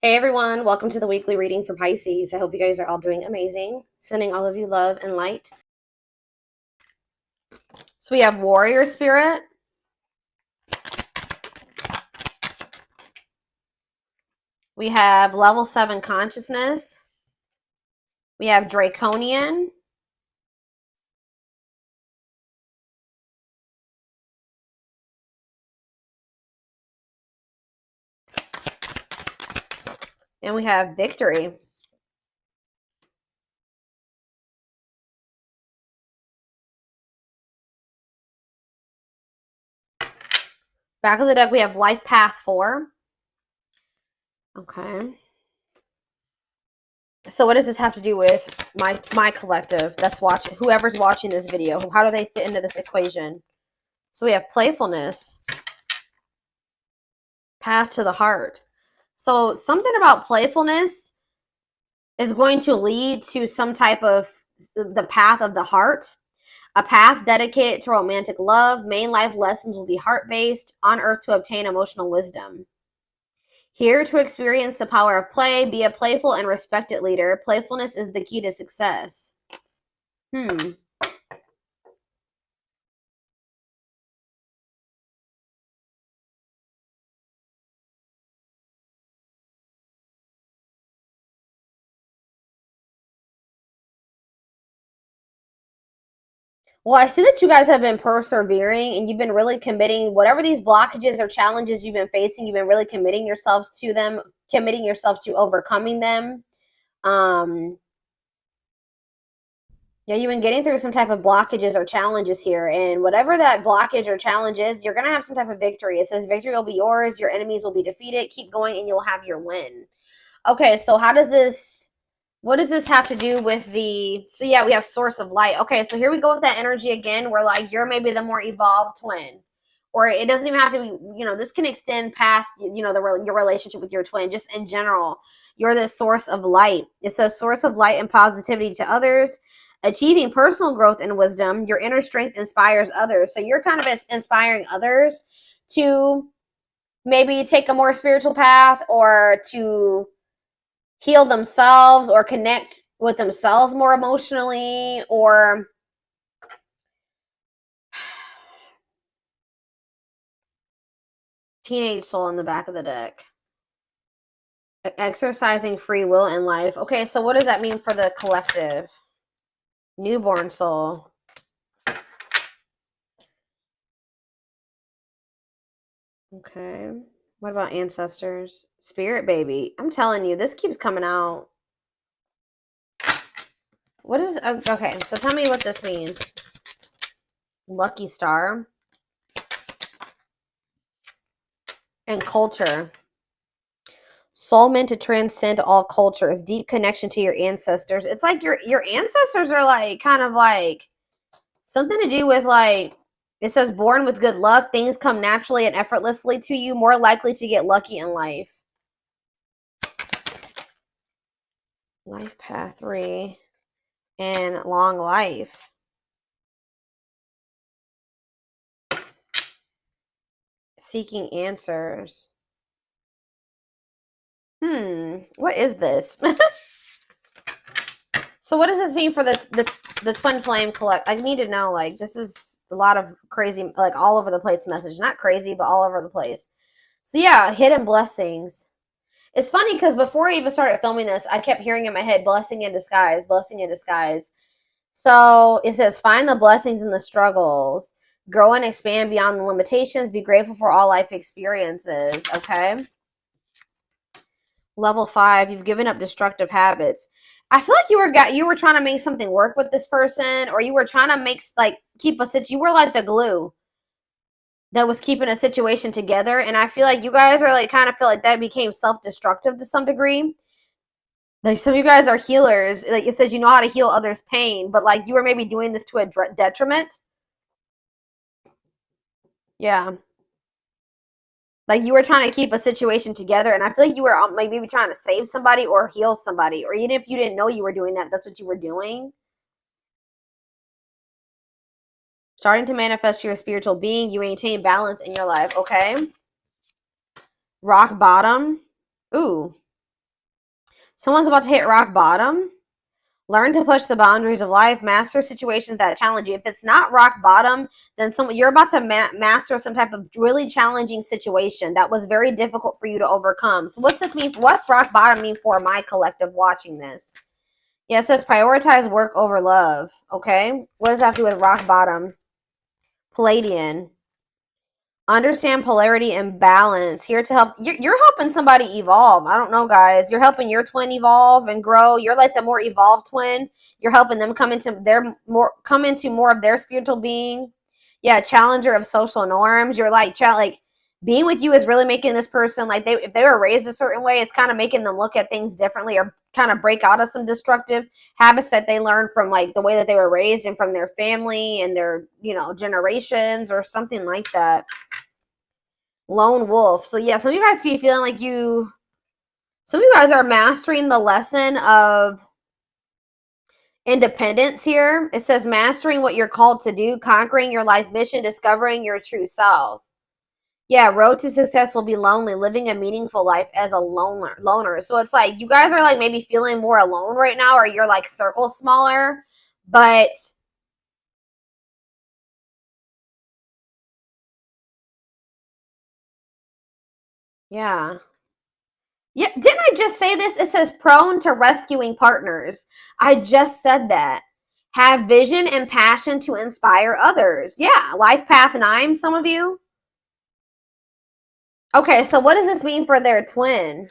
Hey everyone, welcome to the weekly reading for Pisces. I hope you guys are all doing amazing. Sending all of you love and light. So we have Warrior Spirit. We have Level 7 Consciousness. We have Draconian. And we have Victory. Back of the deck, we have Life Path 4. Okay. So what does this have to do with my collective that's watching, whoever's watching this video? How do they fit into this equation? So we have Playfulness. Path to the Heart. So something about playfulness is going to lead to some type of the path of the heart, a path dedicated to romantic love. Main life lessons will be heart-based, on earth to obtain emotional wisdom. Here to experience the power of play, be a playful and respected leader. Playfulness is the key to success. Well, I see that you guys have been persevering and you've been really committing, whatever these blockages or challenges you've been facing, you've been really committing yourselves to them, committing yourself to overcoming them. Yeah, you've been getting through some type of blockages or challenges here, and whatever that blockage or challenge is, you're gonna have some type of victory. It says victory will be yours, your enemies will be defeated, keep going, and you'll have your win. Okay, so what does this have to do with so yeah, we have source of light. Okay, so here we go with that energy again, where like you're maybe the more evolved twin. Or it doesn't even have to be, this can extend past, your relationship with your twin, just in general. You're the source of light. It says source of light and positivity to others, achieving personal growth and wisdom. Your inner strength inspires others. So you're kind of inspiring others to maybe take a more spiritual path, or to heal themselves, or connect with themselves more emotionally, or teenage soul in the back of the deck. Exercising free will in life. Okay, so what does that mean for the collective? Newborn soul. Okay. What about ancestors? Spirit baby. I'm telling you, this keeps coming out. What is... Okay, so tell me what this means. Lucky star. And culture. Soul meant to transcend all cultures. Deep connection to your ancestors. It's like your ancestors are like kind of like something to do with like, it says born with good luck. Things come naturally and effortlessly to you. More likely to get lucky in life. Life path 3. And long life. Seeking answers. What is this? So what does this mean for the twin flame collect? I need to know, like, this is a lot of crazy, like, all over the place message. Not crazy, but all over the place. So yeah, hidden blessings. It's funny because before I even started filming this, I kept hearing in my head, blessing in disguise, blessing in disguise. So it says, find the blessings in the struggles. Grow and expand beyond the limitations. Be grateful for all life experiences. Okay. Level 5, you've given up destructive habits. I feel like you were trying to make something work with this person, or you were trying to make, like, you were like the glue that was keeping a situation together. And I feel like you guys are like, kind of feel like that became self-destructive to some degree. Like, some of you guys are healers. Like, it says you know how to heal others' pain, but like you were maybe doing this to a detriment. Yeah. Like, you were trying to keep a situation together, and I feel like you were like maybe trying to save somebody or heal somebody, or even if you didn't know you were doing that, that's what you were doing. Starting to manifest your spiritual being, you maintain balance in your life. Okay. Rock bottom. Ooh. Someone's about to hit rock bottom. Learn to push the boundaries of life. Master situations that challenge you. If it's not rock bottom, then you're about to master some type of really challenging situation that was very difficult for you to overcome. So what's this mean? What's rock bottom mean for my collective watching this? Yeah, it says prioritize work over love. Okay. What does that have to do with rock bottom? Palladian. Understand polarity and balance. Here to help. You're helping somebody evolve. I don't know, guys. You're helping your twin evolve and grow. You're like the more evolved twin. You're helping them come into more of their spiritual being. Yeah, challenger of social norms. You're like being with you is really making this person like if they were raised a certain way, it's kind of making them look at things differently or kind of break out of some destructive habits that they learned from like the way that they were raised and from their family and their, generations or something like that. Lone wolf. So yeah, some of you guys could be feeling like some of you guys are mastering the lesson of independence here. It says mastering what you're called to do, conquering your life mission, discovering your true self. Yeah, road to success will be lonely, living a meaningful life as a loner. So it's like you guys are like maybe feeling more alone right now, or your like circle smaller, but yeah. Yeah, didn't I just say this? It says prone to rescuing partners. I just said that. Have vision and passion to inspire others. Yeah, life path 9, some of you. Okay, so what does this mean for their twin?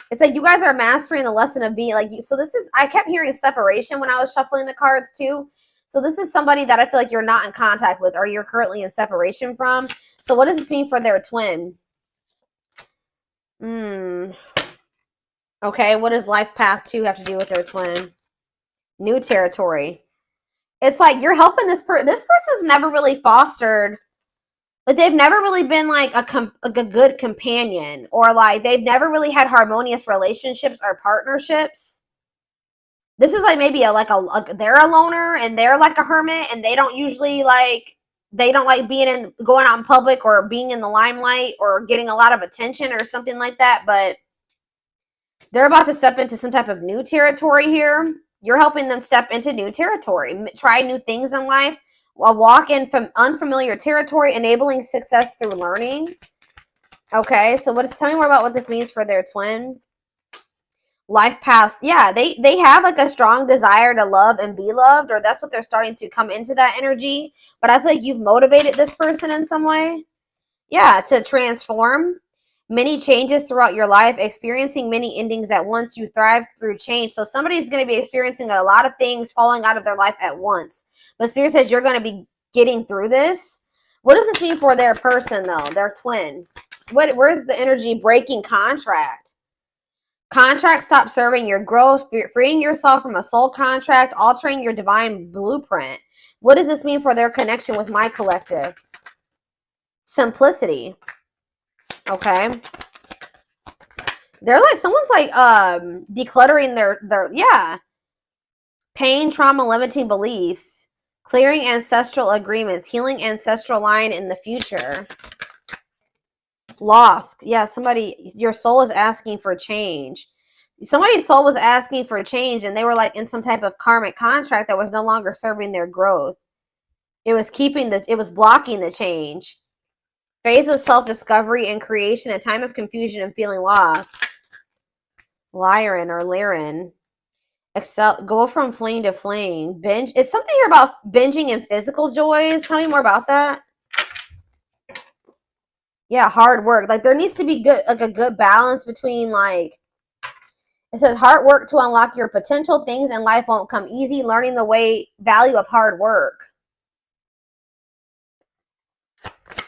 It's like you guys are mastering the lesson of being like you. So this is, I kept hearing separation when I was shuffling the cards too. So this is somebody that I feel like you're not in contact with or you're currently in separation from. So what does this mean for their twin? Okay, what does life path 2 have to do with their twin? New territory. It's like you're helping this person's never really fostered, like they've never really been like a good companion, or like they've never really had harmonious relationships or partnerships. This is like maybe they're a loner and they're like a hermit and they don't like being going out in public or being in the limelight or getting a lot of attention or something like that, but they're about to step into some type of new territory here. You're helping them step into new territory, try new things in life, while walk in from unfamiliar territory, enabling success through learning. Okay, so tell me more about what this means for their twin. Life path. Yeah, they have like a strong desire to love and be loved, or that's what they're starting to come into that energy. But I feel like you've motivated this person in some way. Yeah, to transform. Many changes throughout your life, experiencing many endings at once. You thrive through change. So somebody's going to be experiencing a lot of things falling out of their life at once. But Spirit says you're going to be getting through this. What does this mean for their person, though? Their twin. Where's the energy? Breaking contract. Contract stop serving your growth, freeing yourself from a soul contract, altering your divine blueprint. What does this mean for their connection with my collective? Simplicity. Okay. They're like, someone's like decluttering their yeah. Pain, trauma, limiting beliefs, clearing ancestral agreements, healing ancestral line in the future. Lost. Yeah, your soul is asking for change. Somebody's soul was asking for change and they were like in some type of karmic contract that was no longer serving their growth. It was blocking the change. Phase of self-discovery and creation, a time of confusion and feeling lost. Lyran or Lyran. Go from flame to flame. Binge. It's something here about binging and physical joys. Tell me more about that. Yeah, hard work. Like there needs to be a good balance between like, it says hard work to unlock your potential. Things in life won't come easy. Learning the value of hard work.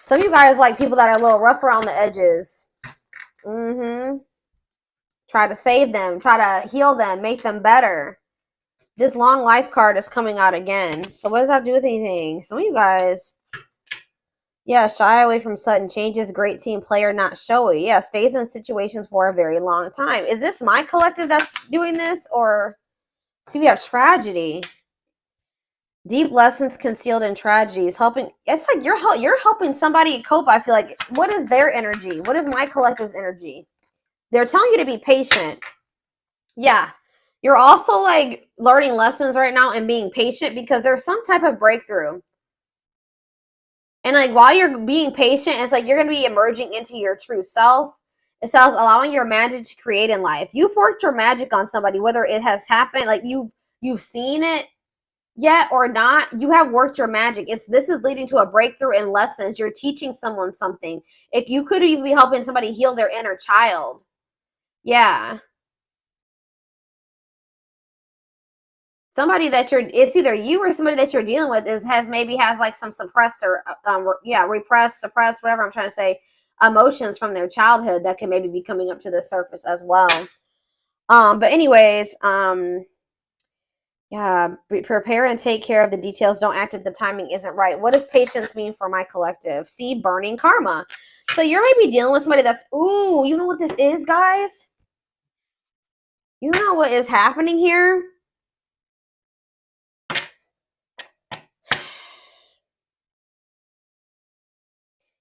Some of you guys like people that are a little rough around the edges. Try to save them. Try to heal them. Make them better. This long life card is coming out again. So what does that do with anything? Some of you guys, yeah, shy away from sudden changes. Great team player, not showy. Yeah, stays in situations for a very long time. Is this my collective that's doing this? Or see, we have tragedy. Deep lessons concealed in tragedies. Helping. It's like you're helping somebody cope. I feel like. What is their energy? What is my collective's energy? They're telling you to be patient. Yeah. You're also like learning lessons right now and being patient because there's some type of breakthrough. And like while you're being patient, it's like you're going to be emerging into your true self. It says allowing your magic to create in life. You've worked your magic on somebody, whether it has happened, like you've seen it yet or not. You have worked your magic. This is leading to a breakthrough in lessons. You're teaching someone something. If you could even be helping somebody heal their inner child. Yeah. Somebody that it's either you or somebody that you're dealing with has like some suppressed or repressed, suppressed, whatever I'm trying to say, emotions from their childhood that can maybe be coming up to the surface as well. But anyways, yeah, prepare and take care of the details. Don't act if the timing isn't right. What does patience mean for my collective? See, burning karma. So you're maybe dealing with somebody that's, ooh, you know what this is, guys? You know what is happening here?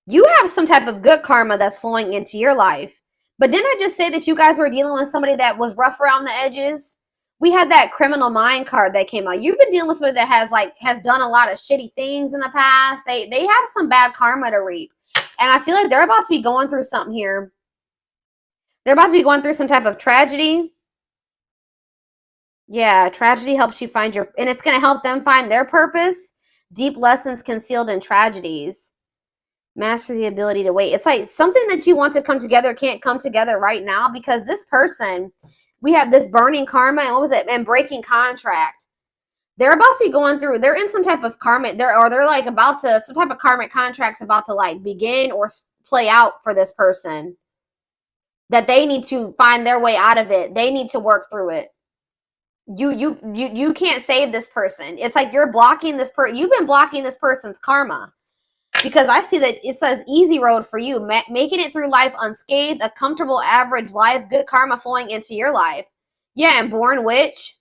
You have some type of good karma that's flowing into your life. But didn't I just say that you guys were dealing with somebody that was rough around the edges? We had that criminal mind card that came out. You've been dealing with somebody that has done a lot of shitty things in the past. They have some bad karma to reap. And I feel like they're about to be going through something here. They're about to be going through some type of tragedy. Yeah, tragedy helps you find and it's going to help them find their purpose. Deep lessons concealed in tragedies. Master the ability to wait. It's like something that you want to come together can't come together right now because this person, we have this burning karma and what was it? And breaking contract. They're about to be going through, they're in some type of karmic, they're like about to, some type of karmic contract's about to like begin or play out for this person. That they need to find their way out of it. They need to work through it. You can't save this person. It's like you're blocking you've been blocking this person's karma. Because I see that it says easy road for you, making it through life unscathed, a comfortable average life, good karma flowing into your life. Yeah, and born witch.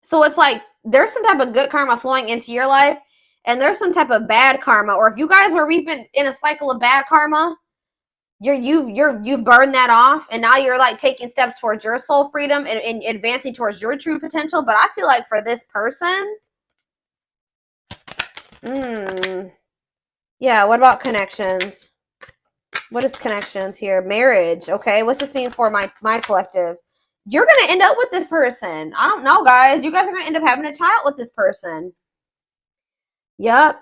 So it's like there's some type of good karma flowing into your life, and there's some type of bad karma. Or if you guys were reaping in a cycle of bad karma, you've burned that off, and now you're like taking steps towards your soul freedom and advancing towards your true potential. But I feel like for this person, yeah, what about connections? What is connections here? Marriage. Okay, what's this mean for my collective? You're going to end up with this person. I don't know, guys. You guys are going to end up having a child with this person. Yep.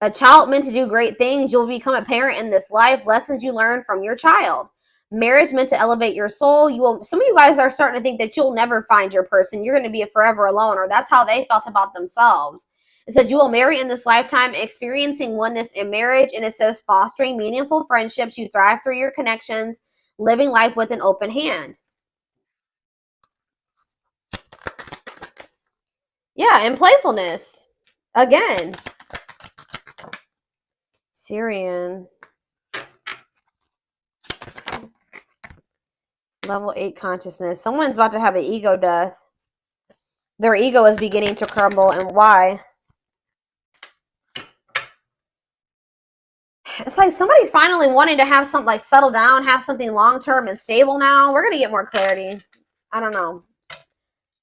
A child meant to do great things. You'll become a parent in this life. Lessons you learn from your child. Marriage meant to elevate your soul. Some of you guys are starting to think that you'll never find your person. You're going to be forever alone, or that's how they felt about themselves. It says you will marry in this lifetime, experiencing oneness in marriage. And it says fostering meaningful friendships. You thrive through your connections, living life with an open hand. Yeah, and playfulness. Again. Syrian. Level 8 consciousness. Someone's about to have an ego death. Their ego is beginning to crumble. And why? It's like somebody's finally wanting to have something like settle down, have something long-term and stable now. We're going to get more clarity. I don't know.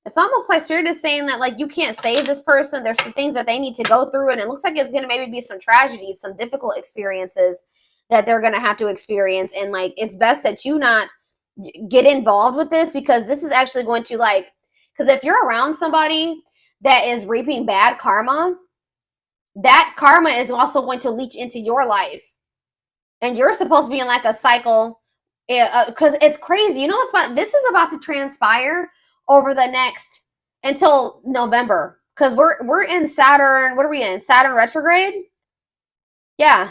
It's almost like Spirit is saying that like you can't save this person. There's some things that they need to go through, and it looks like it's going to maybe be some tragedies, some difficult experiences that they're going to have to experience. And like it's best that you not get involved with this, because this is actually going to like, because if you're around somebody that is reaping bad karma, that karma is also going to leach into your life. And you're supposed to be in like a cycle, because it's crazy. You know what's fun? This is about to transpire over the next until November, because we're in Saturn. What are we in? Saturn retrograde? Yeah.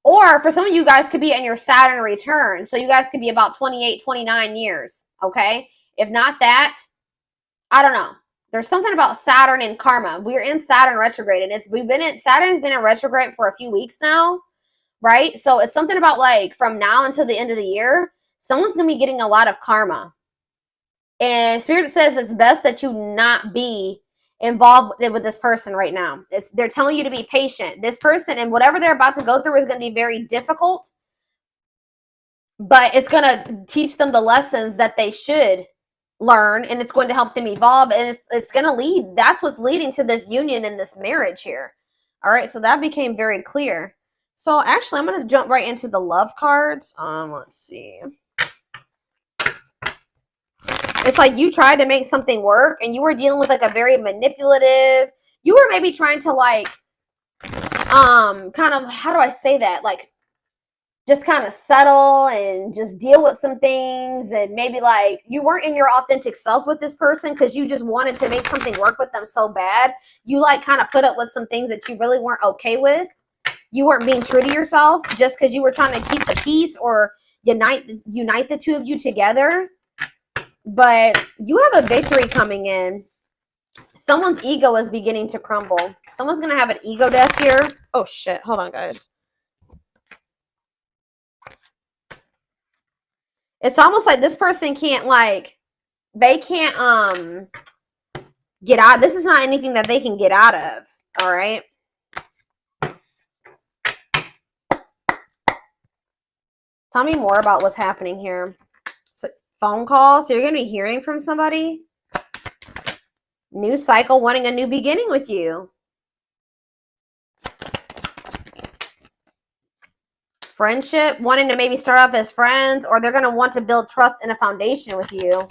Or for some of you guys could be in your Saturn return. So you guys could be about 28, 29 years. Okay. If not that, I don't know. There's something about Saturn and karma. We're in Saturn retrograde, and Saturn's been in retrograde for a few weeks now. Right? So it's something about like from now until the end of the year, someone's going to be getting a lot of karma. And Spirit says it's best that you not be involved with this person right now. They're telling you to be patient. This person and whatever they're about to go through is going to be very difficult, but it's going to teach them the lessons that they should learn, and it's going to help them evolve, and it's going to lead. That's what's leading to this union and this marriage here. All right, so that became very clear. So actually, I'm going to jump right into the love cards. Let's see. It's like you tried to make something work, and you were dealing with like a very manipulative. You were maybe trying to like, kind of, how do I say that? Like, just kind of settle and just deal with some things, and maybe like you weren't in your authentic self with this person because you just wanted to make something work with them so bad. You like kind of put up with some things that you really weren't okay with. You weren't being true to yourself just because you were trying to keep the peace or unite the two of you together. But you have a victory coming in. Someone's ego is beginning to crumble. Someone's going to have an ego death here. Oh, shit. Hold on, guys. It's almost like this person can't, like, they can't, get out. This is not anything that they can get out of. All right. Tell me more about what's happening here. So, phone call. So you're going to be hearing from somebody. New cycle, wanting a new beginning with you. Friendship, wanting to maybe start off as friends, or they're going to want to build trust and a foundation with you.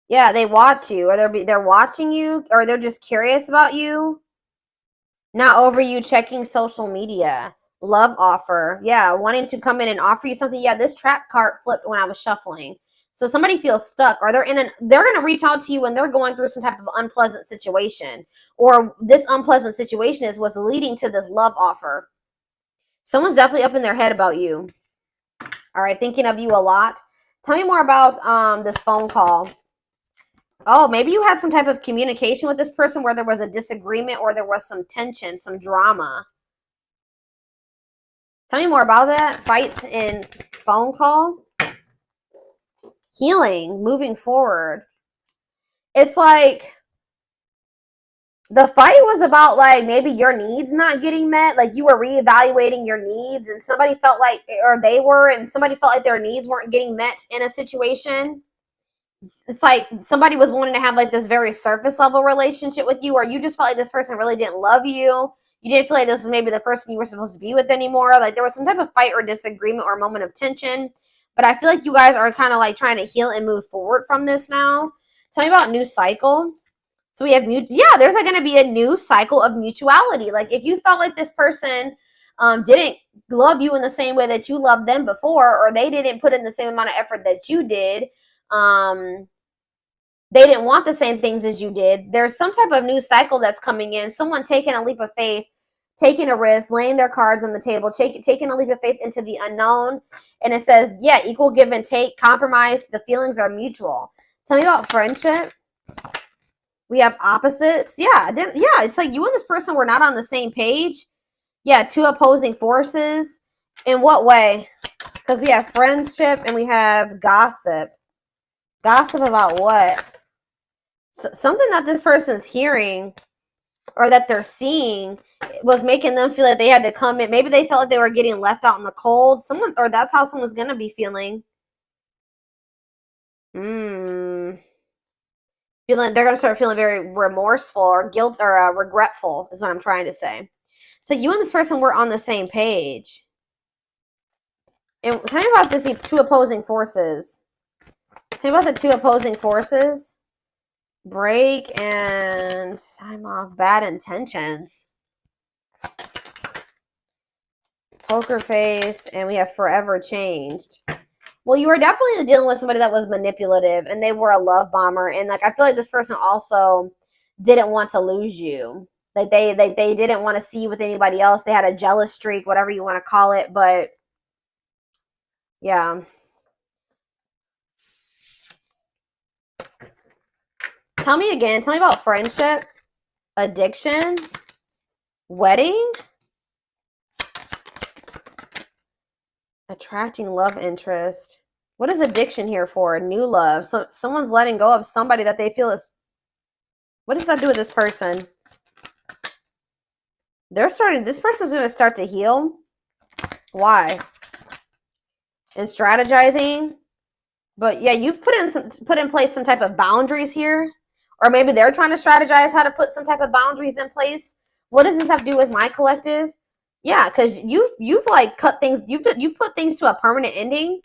Yeah, they watch you, or they're watching you, or they're just curious about you. Not over you checking social media. Love offer. Yeah, wanting to come in and offer you something. Yeah, this trap card flipped when I was shuffling. So somebody feels stuck, or they're going to reach out to you when they're going through some type of unpleasant situation, or this unpleasant situation is what's leading to this love offer. Someone's definitely up in their head about you. All right, thinking of you a lot. Tell me more about this phone call. Oh, maybe you had some type of communication with this person where there was a disagreement or there was some tension, some drama. Tell me more about that. Fights in phone call. Healing, moving forward. It's like the fight was about like maybe your needs not getting met. Like you were reevaluating your needs and somebody felt like, or they were, and somebody felt like their needs weren't getting met in a situation. It's like somebody was wanting to have like this very surface level relationship with you, or you just felt like this person really didn't love you. You didn't feel like this was maybe the person you were supposed to be with anymore. Like there was some type of fight or disagreement or moment of tension. But I feel like you guys are kind of like trying to heal and move forward from this now. Tell me about new cycle. So we have there's like going to be a new cycle of mutuality. Like if you felt like this person didn't love you in the same way that you loved them before, or they didn't put in the same amount of effort that you did, they didn't want the same things as you did. There's some type of new cycle that's coming in. Someone taking a leap of faith, taking a risk, laying their cards on the table, taking a leap of faith into the unknown. And it says, yeah, equal give and take, compromise. The feelings are mutual. Tell me about friendship. We have opposites. Yeah, it's like you and this person were not on the same page. Yeah, two opposing forces. In what way? Because we have friendship and we have gossip. Gossip about what? Something that this person's hearing or that they're seeing was making them feel like they had to come in. Maybe they felt like they were getting left out in the cold. Or that's how someone's going to be feeling. They're going to start feeling very remorseful or guilt or regretful is what I'm trying to say. So you and this person were on the same page. And tell me about this two opposing forces. Tell me about the two opposing forces. Break and time off. Bad intentions. Poker face. And we have forever changed. Well, you were definitely dealing with somebody that was manipulative, and they were a love bomber. And like, I feel like this person also didn't want to lose you. Like they didn't want to see you with anybody else. They had a jealous streak, whatever you want to call it. But yeah. Tell me again. Tell me about friendship, addiction, wedding, attracting love interest. What is addiction here for? New love. So someone's letting go of somebody that they feel is. What does that do with this person? This person's going to start to heal. Why? And strategizing. But yeah, you've put in place some type of boundaries here, or maybe they're trying to strategize how to put some type of boundaries in place. What does this have to do with my collective? Yeah, because you've like cut things. You put things to a permanent ending.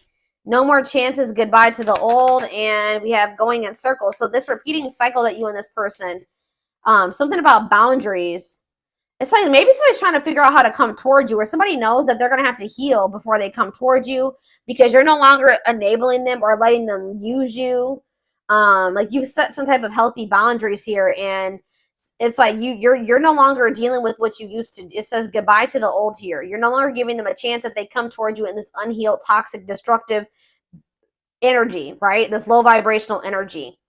No more chances. Goodbye to the old, and we have going in circles. So this repeating cycle that you and this person, something about boundaries. It's like maybe somebody's trying to figure out how to come towards you, or somebody knows that they're going to have to heal before they come towards you because you're no longer enabling them or letting them use you. Like you've set some type of healthy boundaries here, and it's like you're no longer dealing with what you used to. It says goodbye to the old here. You're no longer giving them a chance if they come towards you in this unhealed, toxic, destructive energy, right? This low vibrational energy.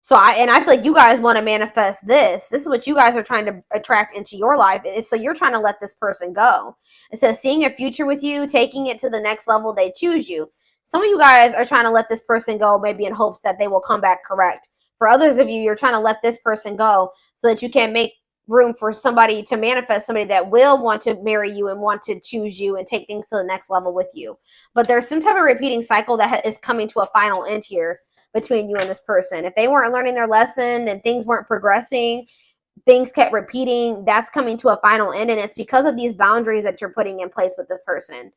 So I feel like you guys want to manifest this. This is what you guys are trying to attract into your life. So you're trying to let this person go. It says seeing a future with you, taking it to the next level, they choose you. Some of you guys are trying to let this person go, maybe in hopes that they will come back correct. For others of you, you're trying to let this person go so that you can make room for somebody to manifest, somebody that will want to marry you and want to choose you and take things to the next level with you. But there's some type of repeating cycle that is coming to a final end here between you and this person. If they weren't learning their lesson and things weren't progressing, things kept repeating, that's coming to a final end, and it's because of these boundaries that you're putting in place with this person.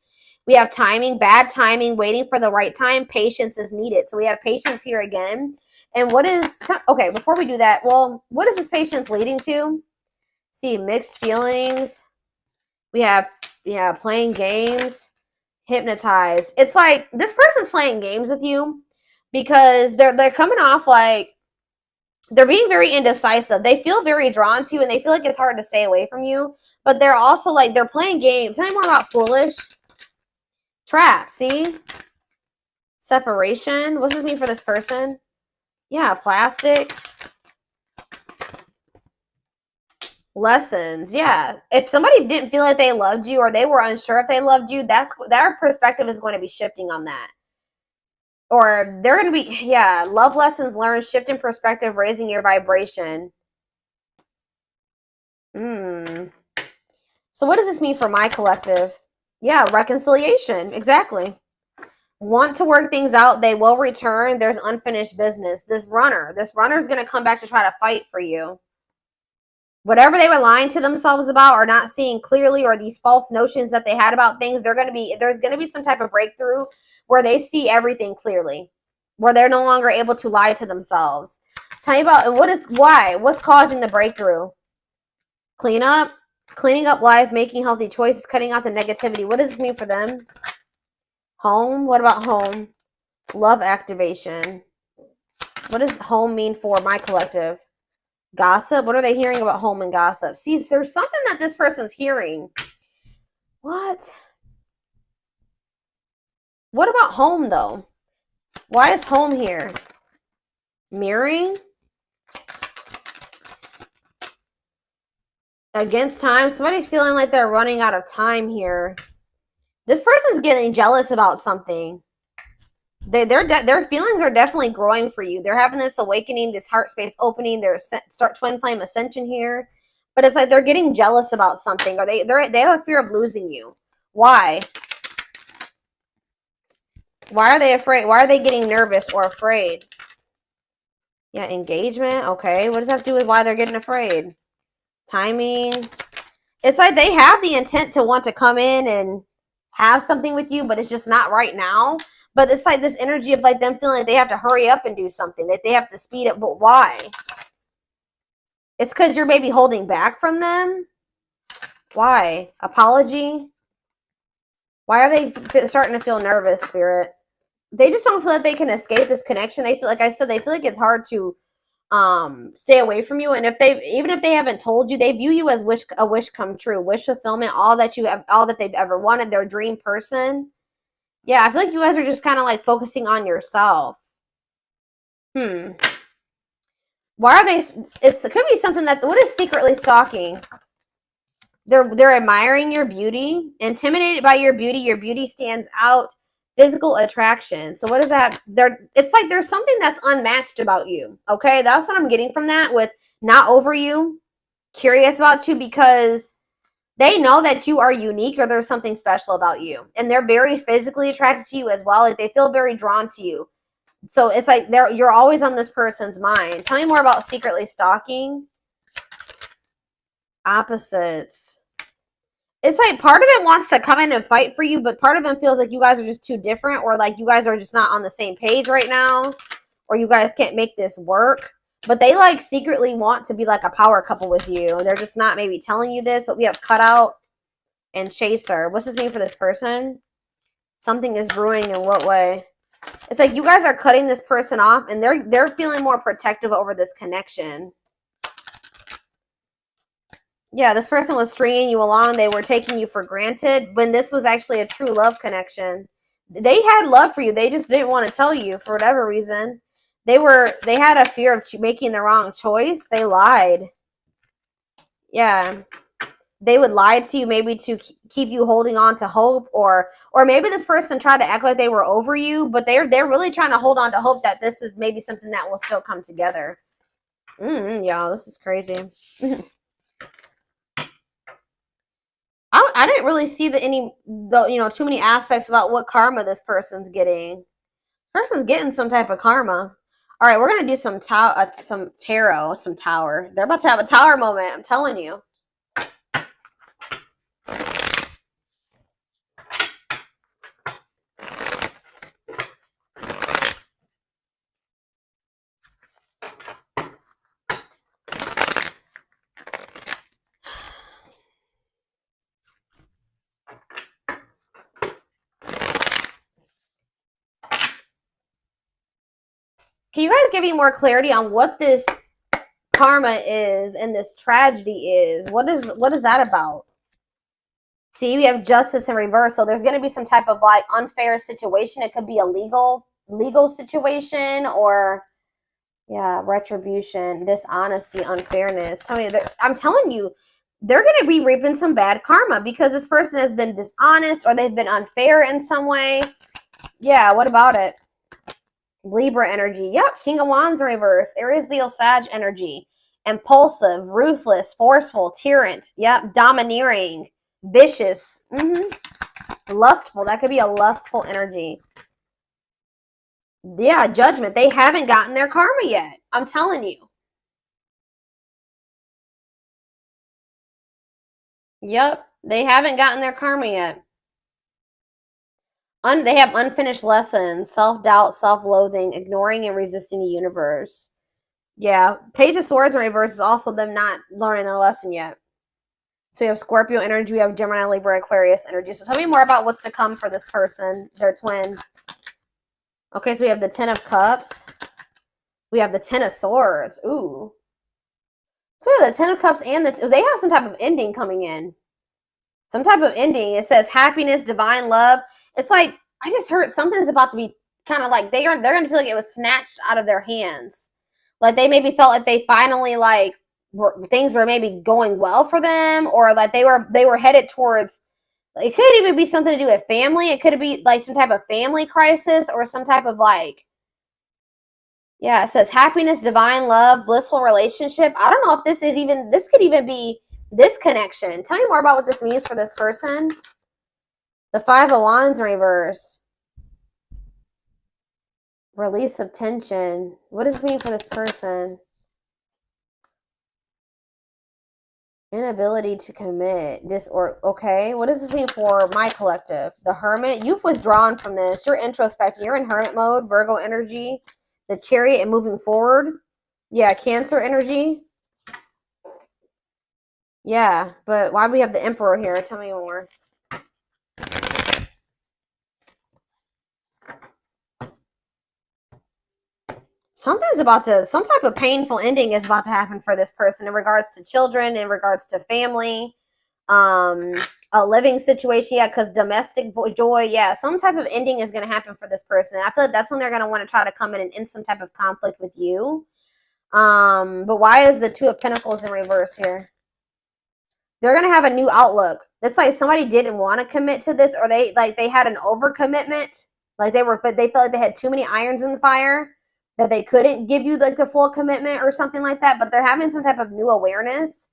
We have timing, bad timing, waiting for the right time. Patience is needed. So we have patience here again. And what is, okay, before we do that, well, what is this patience leading to? See, mixed feelings. We have, yeah, playing games, hypnotized. It's like this person's playing games with you because they're coming off like they're being very indecisive. They feel very drawn to you and they feel like it's hard to stay away from you. But they're also like they're playing games. Tell me more about foolish. Trap, see? Separation. What does this mean for this person? Yeah, plastic. Lessons. Yeah. If somebody didn't feel like they loved you or they were unsure if they loved you, their perspective is going to be shifting on that. Or they're going to be, yeah, love lessons learned, shift in perspective, raising your vibration. So what does this mean for my collective? Yeah, reconciliation. Exactly. Want to work things out. They will return. There's unfinished business. This runner is going to come back to try to fight for you. Whatever they were lying to themselves about or not seeing clearly, or these false notions that they had about things, there's going to be some type of breakthrough where they see everything clearly, where they're no longer able to lie to themselves. Tell me about, and what's causing the breakthrough? Cleaning up life, making healthy choices, cutting out the negativity. What does this mean for them? Home. What about home? Love activation. What does home mean for my collective? Gossip. What are they hearing about home and gossip? See, there's something that this person's hearing. What about home though? Why is home here? Mirroring. Against time. Somebody's feeling like they're running out of time here. This person's getting jealous about something. Their feelings are definitely growing for you. They're having this awakening, this heart space opening. There's start twin flame ascension here, but it's like they're getting jealous about something, or they have a fear of losing you. Why? Why are they afraid? Why are they getting nervous or afraid? Yeah, engagement. Okay, what does that have to do with why they're getting afraid? Timing. It's like they have the intent to want to come in and have something with you, but it's just not right now. But it's like this energy of like them feeling like they have to hurry up and do something, that they have to speed up. But why? It's because you're maybe holding back from them. Why? Apology. Why are they starting to feel nervous, Spirit? They just don't feel like they can escape this connection. They feel, like I said, they feel like it's hard to stay away from you. And even if they haven't told you, they view you as a wish come true, wish fulfillment, all that they've ever wanted, their dream person. Yeah, I feel like you guys are just kind of like focusing on yourself. Why are they? It could be something that, what is secretly stalking? They're admiring your beauty, intimidated by your beauty. Your beauty stands out. Physical attraction. So what is that? It's like there's something that's unmatched about you. Okay, that's what I'm getting from that, with not over you, curious about you, because they know that you are unique, or there's something special about you. And they're very physically attracted to you as well. Like they feel very drawn to you. So it's like you're always on this person's mind. Tell me more about secretly stalking. Opposites. It's like part of it wants to come in and fight for you, but part of them feels like you guys are just too different, or like you guys are just not on the same page right now, or you guys can't make this work. But they like secretly want to be like a power couple with you. They're just not maybe telling you this, but we have cutout and chaser. What's this mean for this person? Something is brewing in what way? It's like you guys are cutting this person off, and they're feeling more protective over this connection. Yeah, this person was stringing you along. They were taking you for granted when this was actually a true love connection. They had love for you. They just didn't want to tell you for whatever reason. They had a fear of making the wrong choice. They lied. Yeah. They would lie to you maybe to keep you holding on to hope, or maybe this person tried to act like they were over you, but they're really trying to hold on to hope that this is maybe something that will still come together. Y'all, this is crazy. I didn't really see too many aspects about what karma this person's getting. Person's getting some type of karma. All right, we're gonna do some tarot, some tower. They're about to have a tower moment. I'm telling you. Can you guys give me more clarity on what this karma is and this tragedy is? What is that about? See, we have justice in reverse. So there's going to be some type of like unfair situation. It could be a legal situation, or yeah, retribution, dishonesty, unfairness. I'm telling you, they're going to be reaping some bad karma because this person has been dishonest or they've been unfair in some way. Yeah, what about it? Libra energy. Yep, King of Wands in reverse. Aries, Leo, Sag energy. Impulsive, ruthless, forceful, tyrant. Yep, domineering, vicious. Lustful. That could be a lustful energy. Yeah, judgment. They haven't gotten their karma yet. I'm telling you. Yep, they haven't gotten their karma yet. They have unfinished lessons, self-doubt, self-loathing, ignoring and resisting the universe. Yeah, Page of Swords in reverse is also them not learning their lesson yet. So we have Scorpio energy, we have Gemini, Libra, Aquarius energy. So tell me more about what's to come for this person, their twin. Okay, so we have the Ten of Cups. We have the Ten of Swords. Ooh. So we have the Ten of Cups and this. They have some type of ending coming in. Some type of ending. It says happiness, divine love. It's like, I just heard something's about to be kind of like, they're going to feel like it was snatched out of their hands. Like they maybe felt like they finally things were maybe going well for them, or like they were headed towards, it could even be something to do with family. It could be like some type of family crisis or some type of yeah, it says happiness, divine love, blissful relationship. I don't know if this could even be this connection. Tell me more about what this means for this person. The Five of Wands in reverse. Release of tension. What does this mean for this person? Inability to commit. Okay, what does this mean for my collective? The Hermit. You've withdrawn from this. You're introspecting. You're in hermit mode. Virgo energy. The Chariot and moving forward. Yeah, Cancer energy. Yeah, but why do we have the Emperor here? Tell me more. Some type of painful ending is about to happen for this person in regards to children, in regards to family, a living situation. Yeah, because domestic joy. Yeah, some type of ending is going to happen for this person. And I feel like that's when they're going to want to try to come in and end some type of conflict with you. But why is the Two of Pentacles in reverse here? They're going to have a new outlook. It's like somebody didn't want to commit to this, or they had an overcommitment. Like they felt like they had too many irons in the fire, that they couldn't give you like the full commitment or something like that. But they're having some type of new awareness,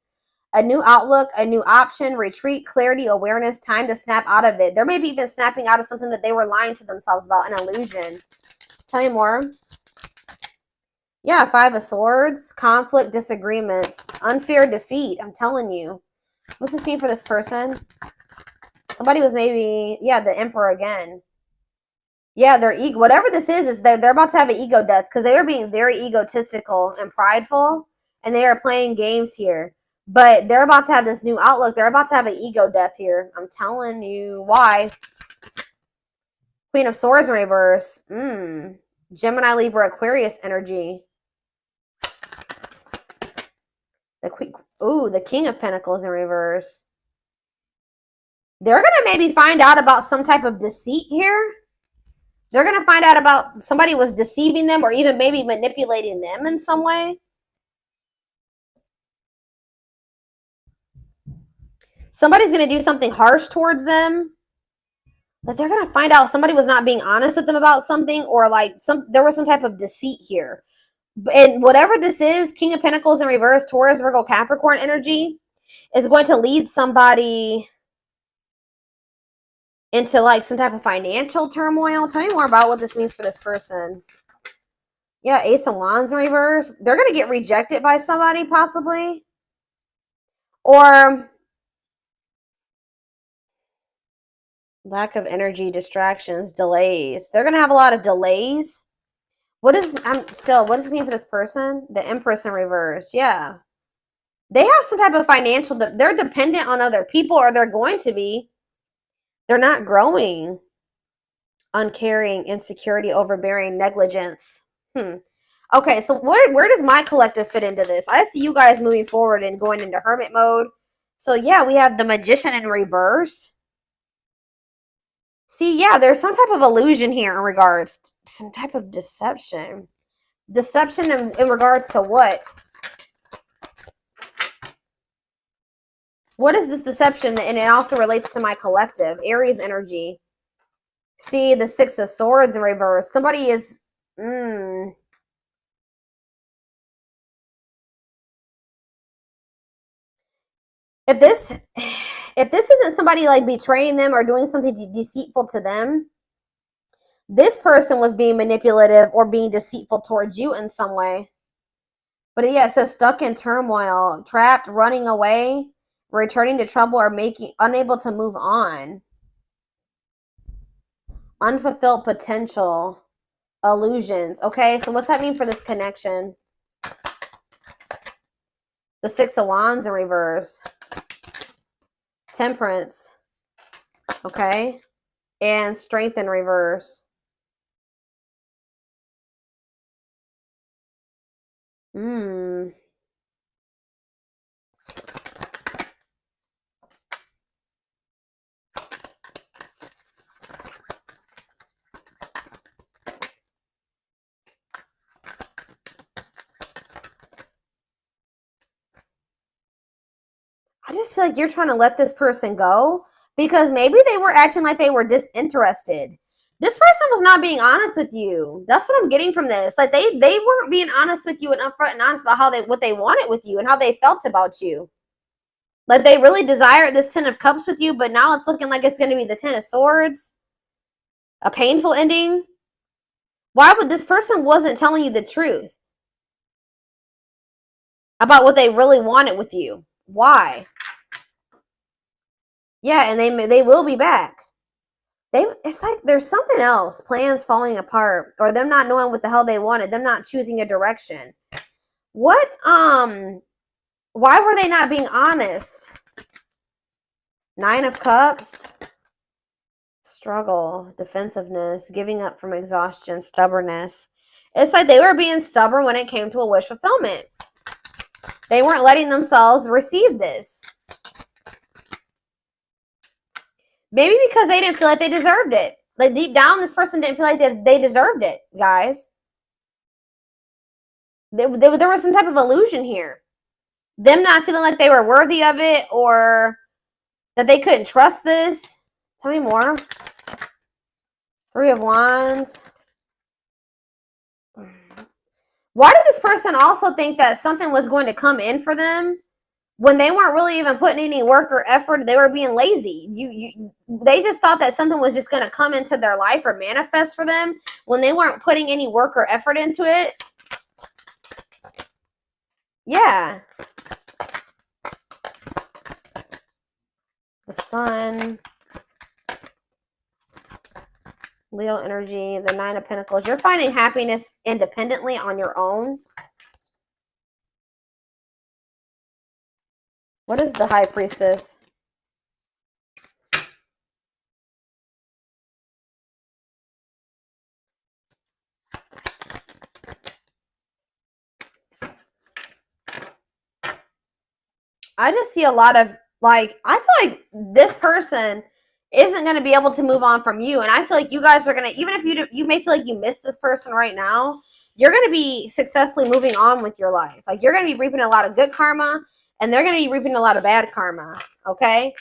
a new outlook, a new option, retreat, clarity, awareness, time to snap out of it. They're maybe even snapping out of something that they were lying to themselves about, an illusion. Tell me more. Yeah, 5 of Swords. Conflict, disagreements. Unfair defeat. I'm telling you. What's this mean for this person? Somebody was maybe, yeah, the Emperor again. Yeah, their ego, whatever this is they're about to have an ego death because they are being very egotistical and prideful, and they are playing games here. But they're about to have this new outlook. They're about to have an ego death here. I'm telling you why. Queen of Swords in reverse. Gemini, Libra, Aquarius energy. The King of Pentacles in reverse. They're going to maybe find out about some type of deceit here. They're going to find out about somebody was deceiving them or even maybe manipulating them in some way. Somebody's going to do something harsh towards them. But they're going to find out somebody was not being honest with them about something, or like there was some type of deceit here. And whatever this is, King of Pentacles in reverse, Taurus, Virgo, Capricorn energy is going to lead somebody into like some type of financial turmoil. Tell me more about what this means for this person. Yeah, Ace of Wands in reverse. They're going to get rejected by somebody possibly. Or lack of energy, distractions, delays. They're going to have a lot of delays. What does this mean for this person? The Empress in reverse. Yeah. They have some type of financial, they're dependent on other people, or they're going to be. They're not growing. Uncaring, insecurity, overbearing, negligence. Okay, so where does my collective fit into this? I see you guys moving forward and going into hermit mode. So yeah, we have the Magician in reverse. See, yeah, there's some type of illusion here in regards to some type of deception. Deception in regards to what? What is this deception? And it also relates to my collective. Aries energy. See, the Six of Swords in reverse. Somebody is... If this isn't somebody like betraying them or doing something deceitful to them, this person was being manipulative or being deceitful towards you in some way. But yeah, it says stuck in turmoil, trapped, running away, returning to trouble, or unable to move on. Unfulfilled potential, illusions. Okay, so what's that mean for this connection? The Six of Wands in reverse. Temperance. Okay. And Strength in reverse. I just feel like you're trying to let this person go because maybe they were acting like they were disinterested. This person was not being honest with you. That's what I'm getting from this. Like they weren't being honest with you and upfront and honest about what they wanted with you and how they felt about you. Like they really desired this Ten of Cups with you, but now it's looking like it's going to be the Ten of Swords. A painful ending. Why would this person wasn't telling you the truth about what they really wanted with you? Why? Yeah, and they will be back. It's like there's something else. Plans falling apart, or them not knowing what the hell they wanted. Them not choosing a direction. What? Why were they not being honest? Nine of Cups. Struggle, defensiveness, giving up from exhaustion, stubbornness. It's like they were being stubborn when it came to a wish fulfillment. They weren't letting themselves receive this. Maybe because they didn't feel like they deserved it. Like deep down, this person didn't feel like they deserved it, guys. There was some type of illusion here. Them not feeling like they were worthy of it or that they couldn't trust this. Tell me more. Three of Wands. Why did this person also think that something was going to come in for them when they weren't really even putting any work or effort. They were being lazy. They just thought that something was just going to come into their life or manifest for them when they weren't putting any work or effort into it. Yeah. The Sun, Leo energy, the Nine of Pentacles. You're finding happiness independently on your own. What is the High Priestess? I just see a lot of, like, I feel like this person isn't going to be able to move on from you. And I feel like you guys are going to, even if you may feel like you miss this person right now, you're going to be successfully moving on with your life. Like, you're going to be reaping a lot of good karma, and they're going to be reaping a lot of bad karma. Okay?